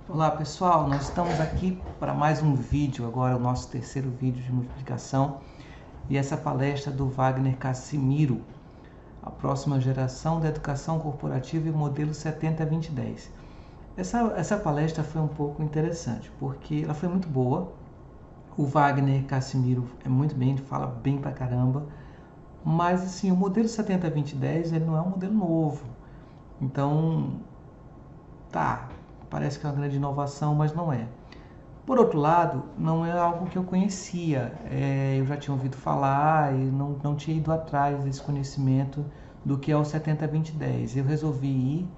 Olá pessoal, nós estamos aqui para mais um vídeo, agora o nosso terceiro vídeo de multiplicação, e essa palestra do Wagner Cassimiro, a próxima geração da educação corporativa e modelo 70-20-10. Essa palestra foi um pouco interessante, porque ela foi muito boa. O Wagner Cassimiro é muito bem, ele fala bem pra caramba, mas assim, o modelo 70-20-10 ele não é um modelo novo, então parece que é uma grande inovação, mas não é. Por outro lado, não é algo que eu conhecia, eu já tinha ouvido falar e não tinha ido atrás desse conhecimento do que é o 70-20-10. Eu resolvi ir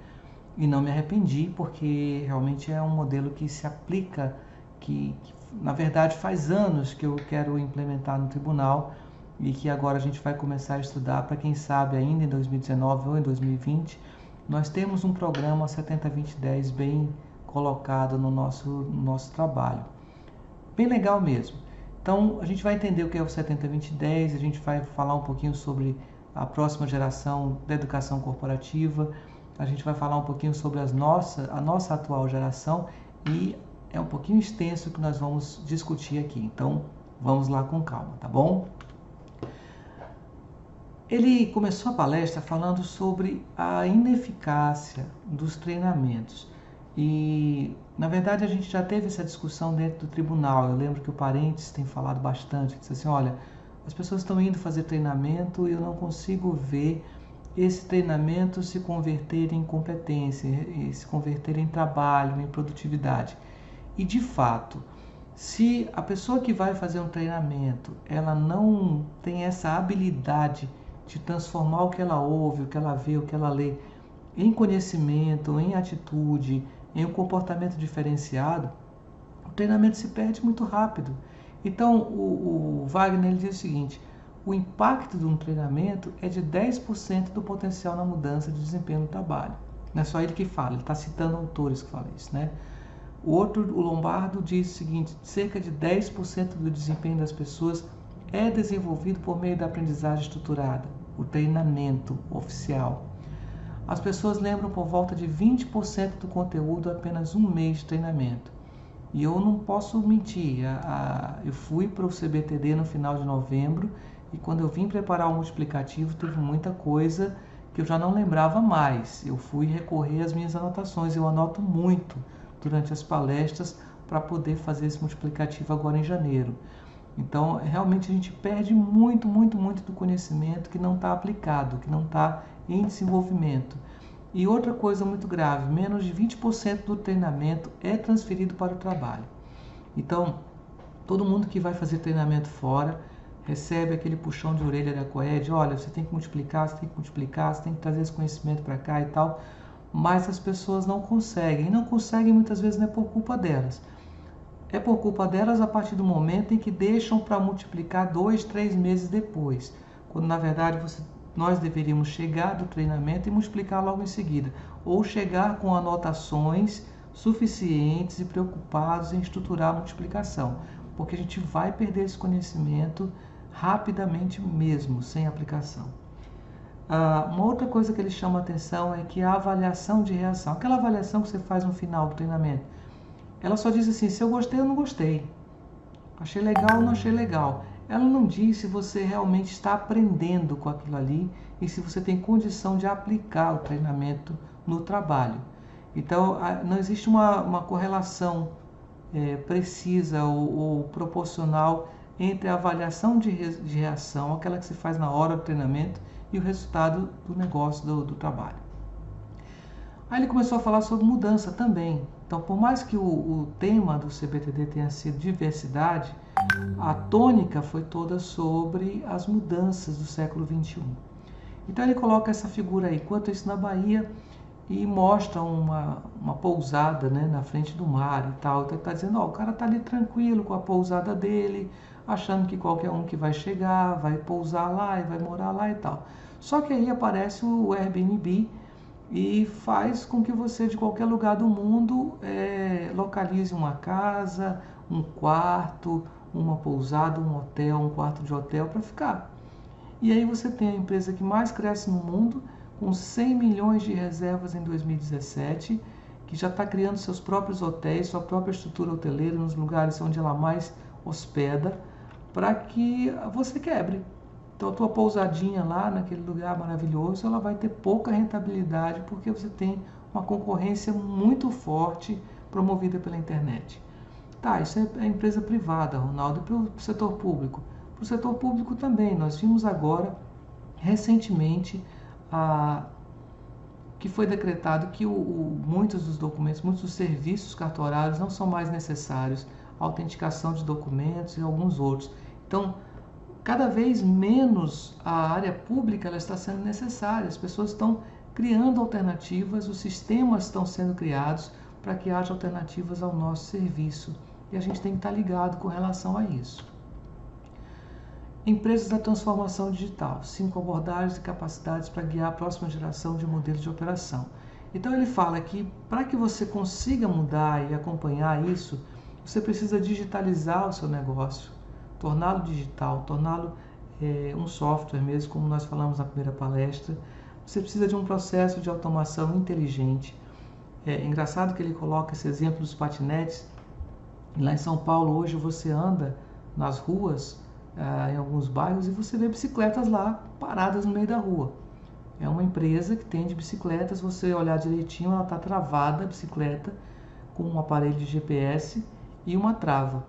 e não me arrependi, porque realmente é um modelo que se aplica, que na verdade faz anos que eu quero implementar no tribunal e que agora a gente vai começar a estudar para quem sabe ainda em 2019 ou em 2020. Nós temos um programa 70-20-10 bem colocado no nosso trabalho. Bem legal mesmo. Então, a gente vai entender o que é o 70-20-10, a gente vai falar um pouquinho sobre a próxima geração da educação corporativa, a gente vai falar um pouquinho sobre a nossa atual geração e é um pouquinho extenso que nós vamos discutir aqui. Então, vamos lá com calma, tá bom? Ele começou a palestra falando sobre a ineficácia dos treinamentos. E, na verdade, a gente já teve essa discussão dentro do tribunal. Eu lembro que o Parentes tem falado bastante. Disse assim, olha, as pessoas estão indo fazer treinamento e eu não consigo ver esse treinamento se converter em competência, se converter em trabalho, em produtividade. E, de fato, se a pessoa que vai fazer um treinamento, ela não tem essa habilidade de transformar o que ela ouve, o que ela vê, o que ela lê em conhecimento, em atitude, em um comportamento diferenciado, o treinamento se perde muito rápido. Então, o Wagner ele diz o seguinte, o impacto de um treinamento é de 10% do potencial na mudança de desempenho no trabalho. Não é só ele que fala, ele está citando autores que falam isso, né? O Lombardo diz o seguinte, cerca de 10% do desempenho das pessoas é desenvolvido por meio da aprendizagem estruturada, o treinamento oficial. As pessoas lembram por volta de 20% do conteúdo apenas um mês de treinamento. E eu não posso mentir, eu fui para o CBTD no final de novembro e quando eu vim preparar o multiplicativo teve muita coisa que eu já não lembrava mais. Eu fui recorrer às minhas anotações, eu anoto muito durante as palestras para poder fazer esse multiplicativo agora em janeiro. Então, realmente a gente perde muito do conhecimento que não está aplicado, que não está em desenvolvimento. E outra coisa muito grave, menos de 20% do treinamento é transferido para o trabalho. Então, todo mundo que vai fazer treinamento fora recebe aquele puxão de orelha da COED, olha, você tem que multiplicar, você tem que multiplicar, você tem que trazer esse conhecimento para cá e tal, mas as pessoas não conseguem. E não conseguem muitas vezes não é por culpa delas. É por culpa delas a partir do momento em que deixam para multiplicar 2, 3 meses depois, quando na verdade nós deveríamos chegar do treinamento e multiplicar logo em seguida, ou chegar com anotações suficientes e preocupados em estruturar a multiplicação, porque a gente vai perder esse conhecimento rapidamente mesmo, sem aplicação. Uma outra coisa que ele chama a atenção é que a avaliação de reação, aquela avaliação que você faz no final do treinamento, ela só diz assim, se eu gostei ou não gostei, achei legal ou não achei legal. Ela não diz se você realmente está aprendendo com aquilo ali e se você tem condição de aplicar o treinamento no trabalho. Então, não existe uma correlação precisa ou proporcional entre a avaliação de reação, aquela que se faz na hora do treinamento, e o resultado do negócio, do trabalho. Aí ele começou a falar sobre mudança também. Então, por mais que o tema do CBTD tenha sido diversidade, a tônica foi toda sobre as mudanças do século XXI. Então ele coloca essa figura aí, quanto isso na Bahia, e mostra uma pousada, né, na frente do mar e tal. Então ele está dizendo, o cara está ali tranquilo com a pousada dele, achando que qualquer um que vai chegar, vai pousar lá e vai morar lá e tal. Só que aí aparece o Airbnb, e faz com que você, de qualquer lugar do mundo, localize uma casa, um quarto, uma pousada, um hotel, um quarto de hotel para ficar. E aí você tem a empresa que mais cresce no mundo, com 100 milhões de reservas em 2017 que já está criando seus próprios hotéis, sua própria estrutura hoteleira nos lugares onde ela mais hospeda, para que você quebre. Então a tua pousadinha lá naquele lugar maravilhoso, ela vai ter pouca rentabilidade porque você tem uma concorrência muito forte promovida pela internet. Tá, isso é empresa privada, Ronaldo, e para o setor público? Para o setor público também, nós vimos agora, recentemente, que foi decretado que muitos dos documentos, muitos dos serviços cartorários não são mais necessários, a autenticação de documentos e alguns outros. Então, cada vez menos a área pública ela está sendo necessária, as pessoas estão criando alternativas, os sistemas estão sendo criados para que haja alternativas ao nosso serviço. E a gente tem que estar ligado com relação a isso. Empresas da transformação digital, 5 abordagens e capacidades para guiar a próxima geração de modelos de operação. Então ele fala que para que você consiga mudar e acompanhar isso, você precisa digitalizar o seu negócio, torná-lo digital, torná-lo um software mesmo, como nós falamos na primeira palestra. Você precisa de um processo de automação inteligente. É engraçado que ele coloca esse exemplo dos patinetes. Lá em São Paulo hoje você anda nas ruas, em alguns bairros, e você vê bicicletas lá paradas no meio da rua. É uma empresa que tem de bicicletas, você olhar direitinho, ela está travada, a bicicleta, com um aparelho de GPS e uma trava.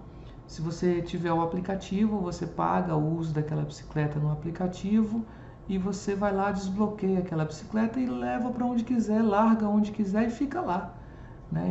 Se você tiver o aplicativo, você paga o uso daquela bicicleta no aplicativo e você vai lá, desbloqueia aquela bicicleta e leva para onde quiser, larga onde quiser e fica lá.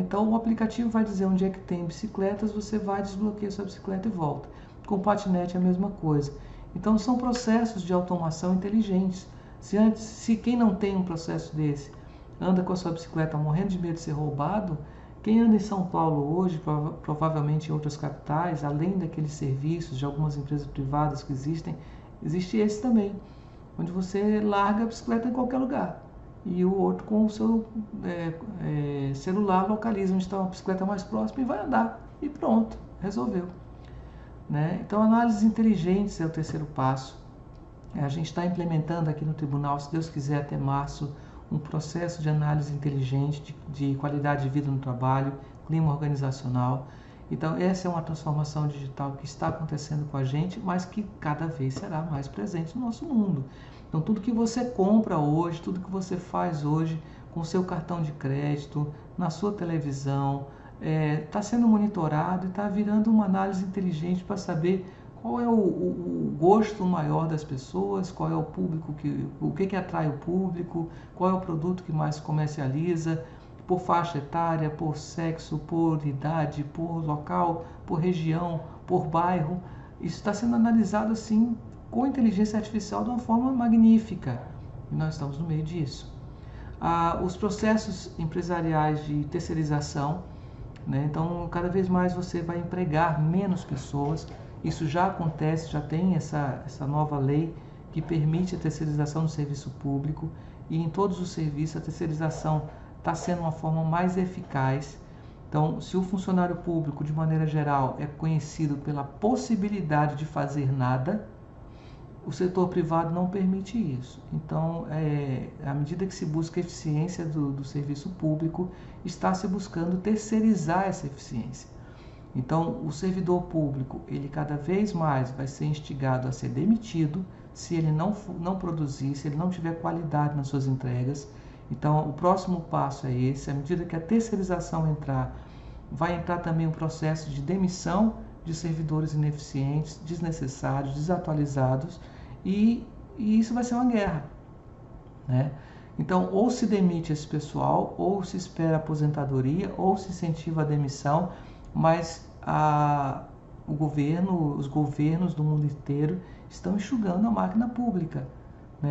Então o aplicativo vai dizer onde é que tem bicicletas, você vai, desbloqueia sua bicicleta e volta. Com o patinete é a mesma coisa. Então são processos de automação inteligentes. Se quem não tem um processo desse anda com a sua bicicleta morrendo de medo de ser roubado, quem anda em São Paulo hoje, provavelmente em outras capitais, além daqueles serviços de algumas empresas privadas que existem, existe esse também, onde você larga a bicicleta em qualquer lugar. E o outro com o seu celular localiza onde está uma bicicleta mais próxima e vai andar. E pronto, resolveu. Então, análises inteligentes é o terceiro passo. A gente está implementando aqui no tribunal, se Deus quiser, até março, um processo de análise inteligente de qualidade de vida no trabalho, clima organizacional. Então, essa é uma transformação digital que está acontecendo com a gente, mas que cada vez será mais presente no nosso mundo. Então, tudo que você compra hoje, tudo que você faz hoje com o seu cartão de crédito, na sua televisão, está sendo monitorado e está virando uma análise inteligente para saber qual é o gosto maior das pessoas, qual é o público, o que atrai o público, qual é o produto que mais comercializa, por faixa etária, por sexo, por idade, por local, por região, por bairro. Isso está sendo analisado assim com inteligência artificial de uma forma magnífica. E nós estamos no meio disso. Os processos empresariais de terceirização, então cada vez mais você vai empregar menos pessoas. Isso já acontece, já tem essa nova lei que permite a terceirização do serviço público, e em todos os serviços a terceirização está sendo uma forma mais eficaz. Então, se o funcionário público, de maneira geral, é conhecido pela possibilidade de fazer nada, o setor privado não permite isso. Então, à medida que se busca a eficiência do serviço público, está se buscando terceirizar essa eficiência. Então, o servidor público, ele cada vez mais vai ser instigado a ser demitido se ele não produzir, se ele não tiver qualidade nas suas entregas. Então, o próximo passo é esse. À medida que a terceirização entrar, vai entrar também o processo de demissão de servidores ineficientes, desnecessários, desatualizados, e isso vai ser uma guerra. Então, ou se demite esse pessoal, ou se espera aposentadoria, ou se incentiva a demissão, mas os governos do mundo inteiro estão enxugando a máquina pública.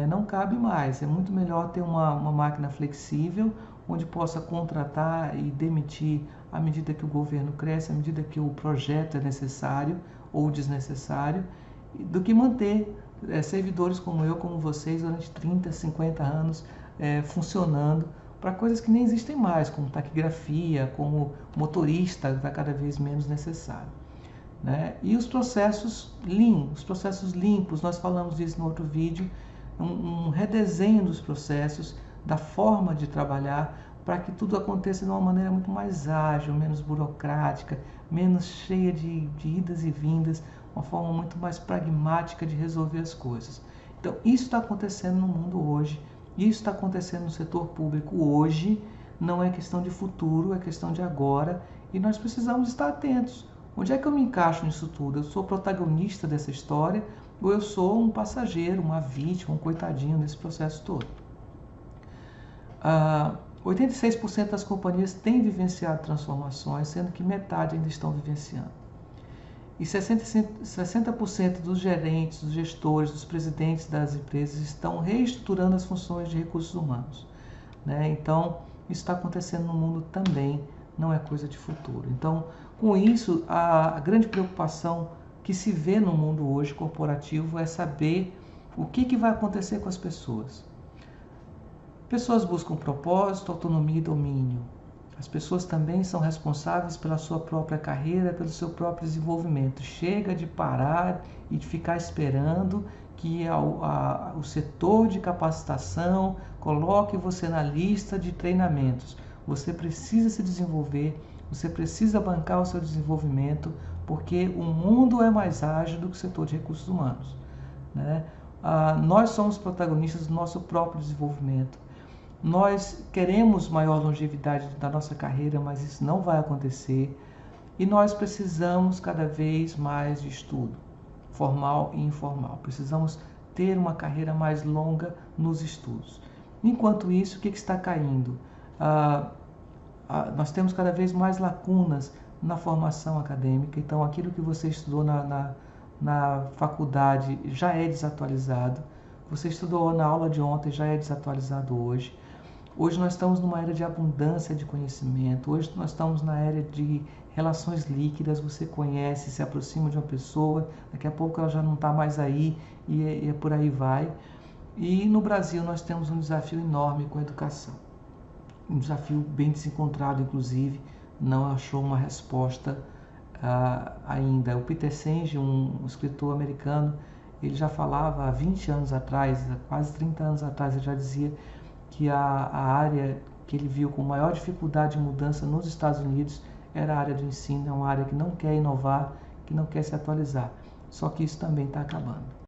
Não cabe mais, é muito melhor ter uma máquina flexível, onde possa contratar e demitir à medida que o governo cresce, à medida que o projeto é necessário ou desnecessário, do que manter servidores como eu, como vocês, durante 30, 50 anos funcionando para coisas que nem existem mais, como taquigrafia, como motorista, está cada vez menos necessário. E os processos Lean, os processos limpos, nós falamos disso no outro vídeo, um redesenho dos processos, da forma de trabalhar, para que tudo aconteça de uma maneira muito mais ágil, menos burocrática, menos cheia de idas e vindas, uma forma muito mais pragmática de resolver as coisas. Então, isso está acontecendo no mundo hoje, isso está acontecendo no setor público hoje, não é questão de futuro, é questão de agora, e nós precisamos estar atentos. Onde é que eu me encaixo nisso tudo? Eu sou protagonista dessa história ou eu sou um passageiro, uma vítima, um coitadinho nesse processo todo? 86% das companhias têm vivenciado transformações, sendo que metade ainda estão vivenciando. E 60% dos gerentes, dos gestores, dos presidentes das empresas estão reestruturando as funções de recursos humanos, né? Então, isso está acontecendo no mundo também, não é coisa de futuro. Então, com isso, a grande preocupação que se vê no mundo hoje corporativo é saber o que vai acontecer com as pessoas. Pessoas buscam propósito, autonomia e domínio. As pessoas também são responsáveis pela sua própria carreira, pelo seu próprio desenvolvimento. Chega de parar e de ficar esperando que o setor de capacitação coloque você na lista de treinamentos. Você precisa se desenvolver, você precisa bancar o seu desenvolvimento, porque o mundo é mais ágil do que o setor de recursos humanos, né? Nós somos protagonistas do nosso próprio desenvolvimento. Nós queremos maior longevidade da nossa carreira, mas isso não vai acontecer. E nós precisamos cada vez mais de estudo, formal e informal. Precisamos ter uma carreira mais longa nos estudos. Enquanto isso, o que está caindo? Nós temos cada vez mais lacunas na formação acadêmica. Então, aquilo que você estudou na faculdade já é desatualizado. Você estudou na aula de ontem, já é desatualizado hoje. Hoje nós estamos numa era de abundância de conhecimento. Hoje nós estamos na era de relações líquidas. Você conhece, se aproxima de uma pessoa, daqui a pouco ela já não está mais aí e por aí vai. E no Brasil nós temos um desafio enorme com a educação. Um desafio bem desencontrado, inclusive, não achou uma resposta ainda. O Peter Senge, um escritor americano, ele já falava há 20 anos atrás, há quase 30 anos atrás, ele já dizia que a área que ele viu com maior dificuldade de mudança nos Estados Unidos era a área do ensino, é uma área que não quer inovar, que não quer se atualizar. Só que isso também está acabando.